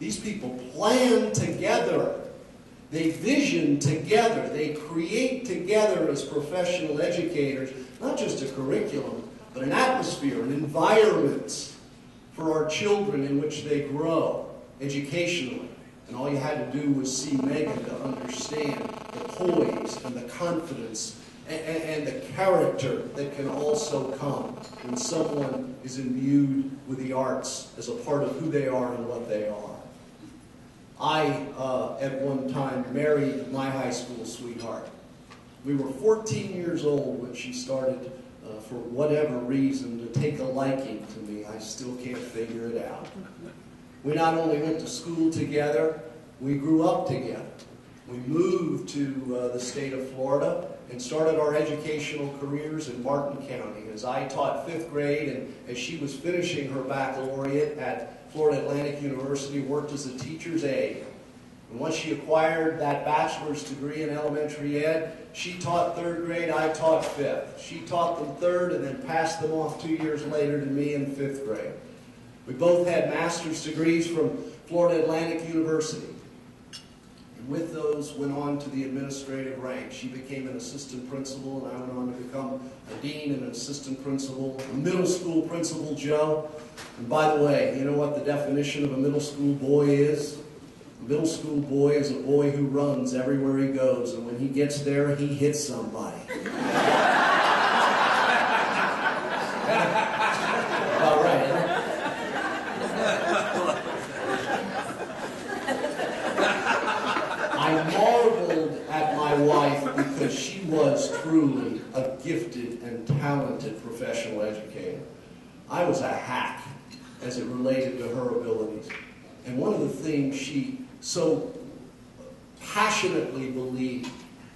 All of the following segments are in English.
These people plan together. They vision together. They create together as professional educators, not just a curriculum, but an atmosphere, an environment for our children in which they grow educationally. And all you had to do was see Megan to understand the poise and the confidence and the character that can also come when someone is imbued with the arts as a part of who they are and what they are. I, at one time, married my high school sweetheart. We were 14 years old when she started, for whatever reason, to take a liking to me. I still can't figure it out. We not only went to school together, we grew up together. We moved to the state of Florida and started our educational careers in Martin County. As I taught 5th grade and as she was finishing her baccalaureate at Florida Atlantic University, worked as a teacher's aide. And once she acquired that bachelor's degree in elementary ed, she taught 3rd grade, I taught 5th. She taught them 3rd and then passed them off 2 years later to me in 5th grade. We both had master's degrees from Florida Atlantic University. And with those, went on to the administrative ranks. She became an assistant principal, and I went on to become a dean and an assistant principal, a middle school principal, Joe. And by the way, you know what the definition of a middle school boy is? A middle school boy is a boy who runs everywhere he goes, and when he gets there, he hits somebody. All right. I marveled at my wife because she was truly a gifted and talented professional educator. I was a hack as it related to her abilities. And one of the things she so passionately believed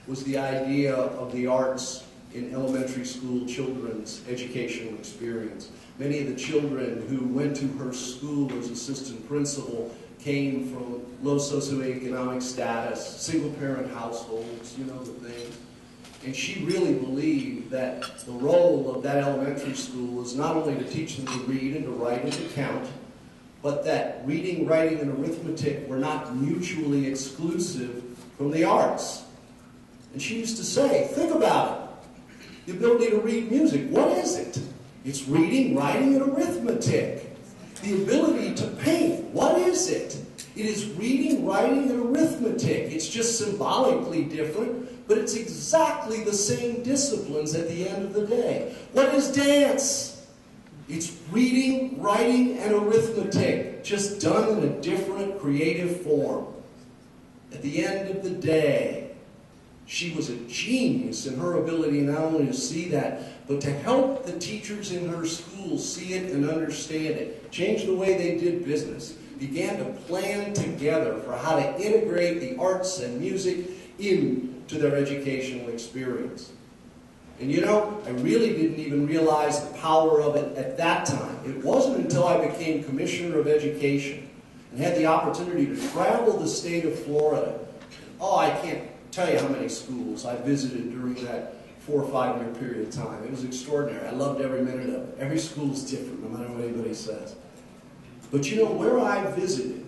was the idea of the arts in elementary school children's educational experience. Many of the children who went to her school as assistant principal came from low socioeconomic status, single-parent households, you know the things. And she really believed that the role of that elementary school was not only to teach them to read and to write and to count, but that reading, writing, and arithmetic were not mutually exclusive from the arts. And she used to say, think about it. The ability to read music, what is it? It's reading, writing, and arithmetic. The ability to paint, what is it? It is reading, writing, and arithmetic. It's just symbolically different, but it's exactly the same disciplines at the end of the day. What is dance? It's reading, writing, and arithmetic, just done in a different creative form. At the end of the day, she was a genius in her ability not only to see that, but to help the teachers in her school see it and understand it, change the way they did business, began to plan together for how to integrate the arts and music into their educational experience. And you know, I really didn't even realize the power of it at that time. It wasn't until I became Commissioner of Education and had the opportunity to travel the state of Florida. Oh, I can't tell you how many schools I visited during that 4 or 5 year period of time. It was extraordinary. I loved every minute of it. Every school is different, no matter what anybody says. But you know, where I visited,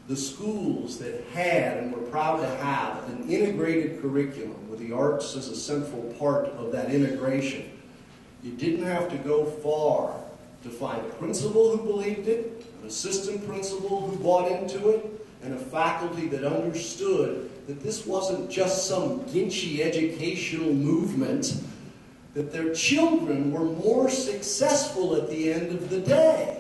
the schools that had and were proud to have an integrated curriculum with the arts as a central part of that integration, you didn't have to go far to find a principal who believed it, an assistant principal who bought into it, and a faculty that understood that this wasn't just some ginchy educational movement, that their children were more successful at the end of the day.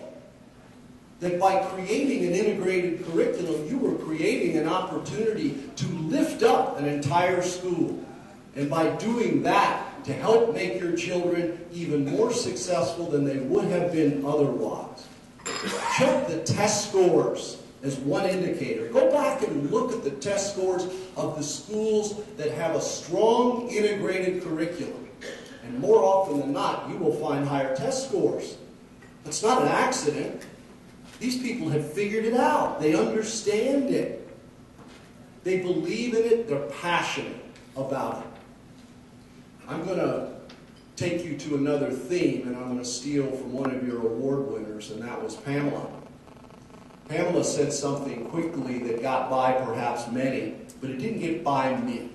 That by creating an integrated curriculum, you were creating an opportunity to lift up an entire school. And by doing that, to help make your children even more successful than they would have been otherwise. Check the test scores as one indicator. Go back and look at the test scores of the schools that have a strong integrated curriculum. And more often than not, you will find higher test scores. It's not an accident. These people have figured it out. They understand it. They believe in it. They're passionate about it. I'm going to take you to another theme, and I'm going to steal from one of your award winners, and that was Pamela. Pamela said something quickly that got by perhaps many, but it didn't get by me.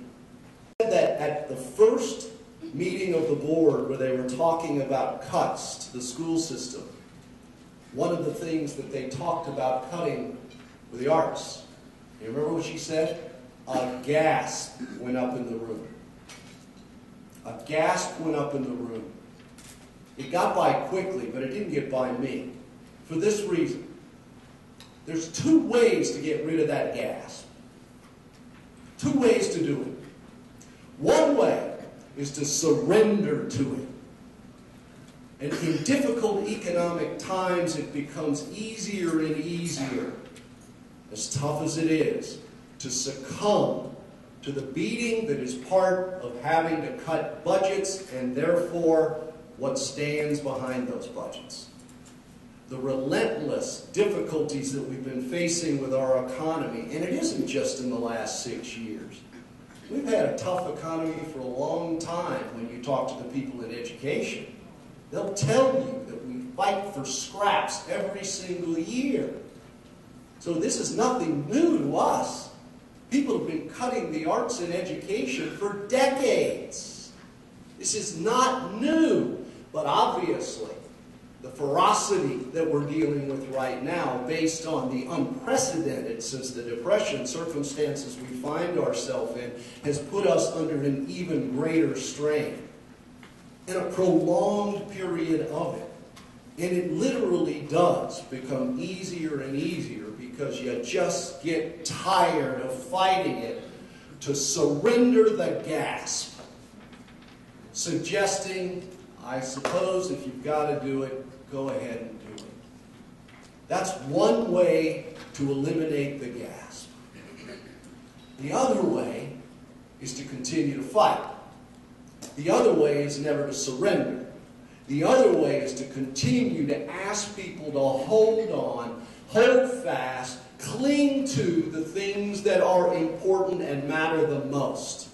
She said that at the first meeting of the board where they were talking about cuts to the school system, one of the things that they talked about cutting were the arts. You remember what she said? A gasp went up in the room. A gasp went up in the room. It got by quickly, but it didn't get by me. For this reason. There's two ways to get rid of that gasp. Two ways to do it. One way is to surrender to it. And in difficult economic times, it becomes easier and easier, as tough as it is, to succumb to the beating that is part of having to cut budgets and therefore what stands behind those budgets. The relentless difficulties that we've been facing with our economy, and it isn't just in the last 6 years. We've had a tough economy for a long time when you talk to the people in education. They'll tell you that we fight for scraps every single year. So this is nothing new to us. People have been cutting the arts and education for decades. This is not new, but obviously the ferocity that we're dealing with right now, based on the unprecedented, since the Depression, circumstances we find ourselves in, has put us under an even greater strain. And a prolonged period of it. And it literally does become easier and easier because you just get tired of fighting it to surrender the gasp. Suggesting, I suppose, if you've got to do it, go ahead and do it. That's one way to eliminate the gasp. The other way is to continue to fight. The other way is never to surrender. The other way is to continue to ask people to hold on, hold fast, cling to the things that are important and matter the most.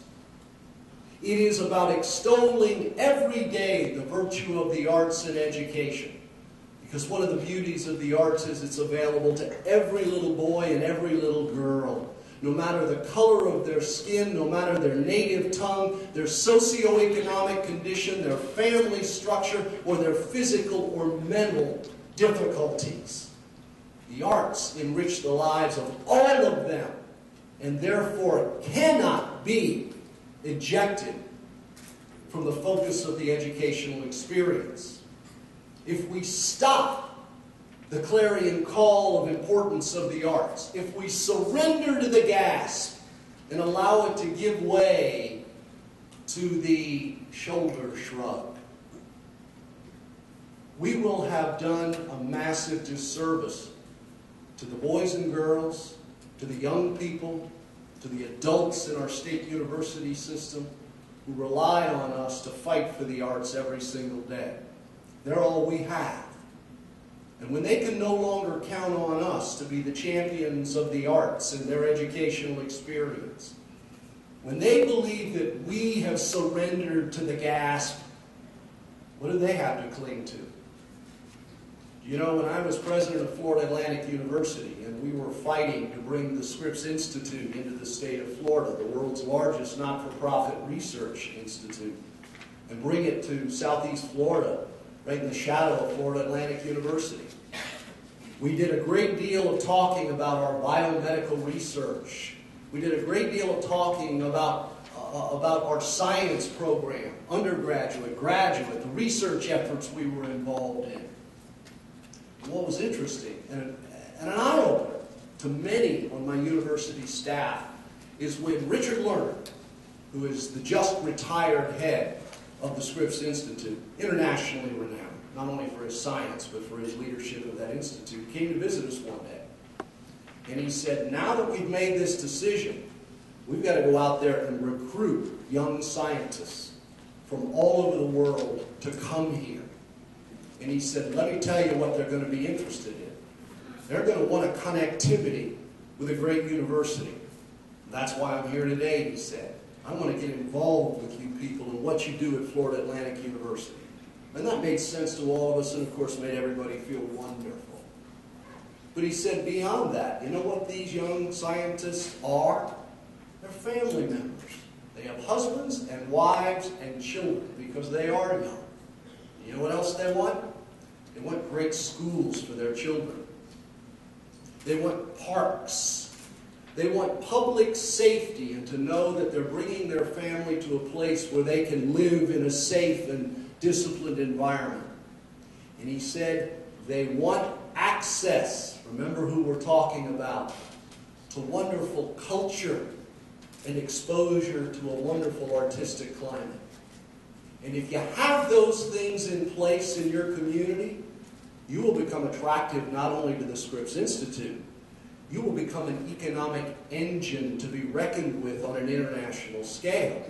It is about extolling every day the virtue of the arts and education. Because one of the beauties of the arts is it's available to every little boy and every little girl. No matter the color of their skin, no matter their native tongue, their socioeconomic condition, their family structure, or their physical or mental difficulties. The arts enrich the lives of all of them, and therefore cannot be ejected from the focus of the educational experience. If we stop the clarion call of importance of the arts, if we surrender to the gasp and allow it to give way to the shoulder shrug, we will have done a massive disservice to the boys and girls, to the young people, to the adults in our state university system who rely on us to fight for the arts every single day. They're all we have. And when they can no longer count on us to be the champions of the arts in their educational experience, when they believe that we have surrendered to the gasp, what do they have to cling to? You know, when I was president of Florida Atlantic University and we were fighting to bring the Scripps Institute into the state of Florida, the world's largest not-for-profit research institute, and bring it to Southeast Florida, right in the shadow of Florida Atlantic University. We did a great deal of talking about our biomedical research. We did a great deal of talking about our science program, undergraduate, graduate, the research efforts we were involved in. What was interesting, and an eye-opener to many on my university staff, is when Richard Lerner, who is the just retired head of the Scripps Institute, internationally renowned, not only for his science, but for his leadership of that institute, came to visit us one day. And he said, now that we've made this decision, we've got to go out there and recruit young scientists from all over the world to come here. And he said, let me tell you what they're going to be interested in. They're going to want a connectivity with a great university. That's why I'm here today, he said. I want to get involved with you people and what you do at Florida Atlantic University. And that made sense to all of us and, of course, made everybody feel wonderful. But he said beyond that, you know what these young scientists are? They're family members. They have husbands and wives and children because they are young. You know what else they want? They want great schools for their children. They want parks. They want public safety and to know that they're bringing their family to a place where they can live in a safe and disciplined environment. And he said they want access, remember who we're talking about, to wonderful culture and exposure to a wonderful artistic climate. And if you have those things in place in your community, you will become attractive not only to the Scripps Institute, you will become an economic engine to be reckoned with on an international scale.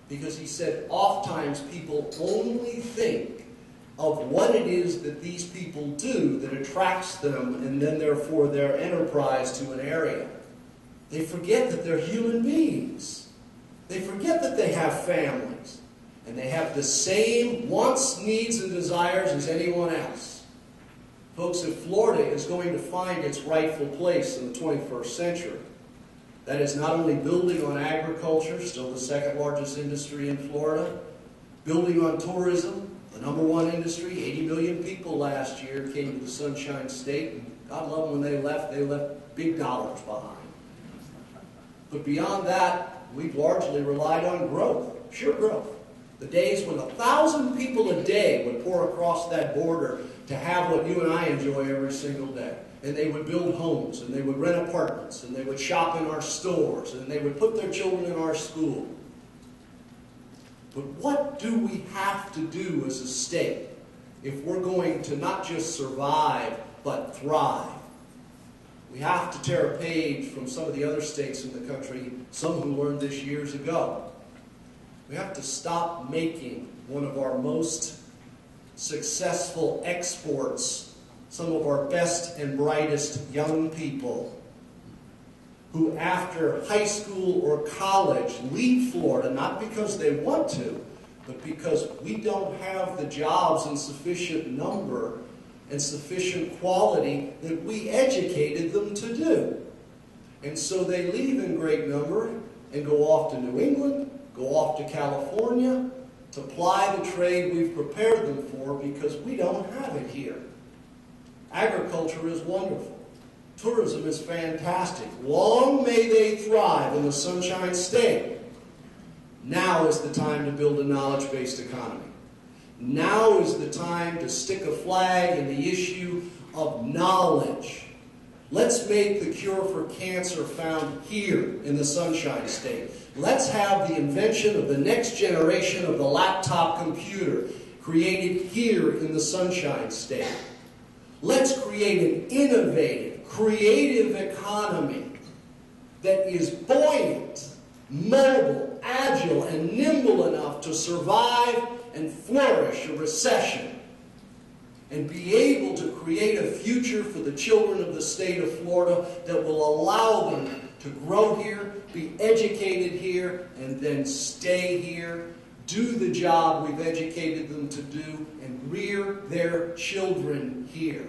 Because he said oftentimes people only think of what it is that these people do that attracts them and then therefore their enterprise to an area. They forget that they're human beings. They forget that they have families. And they have the same wants, needs, and desires as anyone else. Folks, if Florida is going to find its rightful place in the 21st century, that is not only building on agriculture, still the second largest industry in Florida, building on tourism, the number one industry, 80 million people last year came to the Sunshine State, and God love them when they left big dollars behind. But beyond that, we've largely relied on growth, sheer growth. The days when 1,000 people a day would pour across that border to have what you and I enjoy every single day. And they would build homes, and they would rent apartments, and they would shop in our stores, and they would put their children in our school. But what do we have to do as a state if we're going to not just survive, but thrive? We have to tear a page from some of the other states in the country, some who learned this years ago. We have to stop making one of our most successful exports some of our best and brightest young people who after high school or college leave Florida, not because they want to, but because we don't have the jobs in sufficient number and sufficient quality that we educated them to do. And so they leave in great number and go off to New England, go off to California to ply the trade we've prepared them for because we don't have it here. Agriculture is wonderful. Tourism is fantastic. Long may they thrive in the Sunshine State. Now is the time to build a knowledge-based economy. Now is the time to stick a flag in the issue of knowledge. Let's make the cure for cancer found here in the Sunshine State. Let's have the invention of the next generation of the laptop computer created here in the Sunshine State. Let's create an innovative, creative economy that is buoyant, mobile, agile, and nimble enough to survive and flourish a recession and be able to create a future for the children of the state of Florida that will allow them to grow here, be educated here, and then stay here, do the job we've educated them to do, and rear their children here.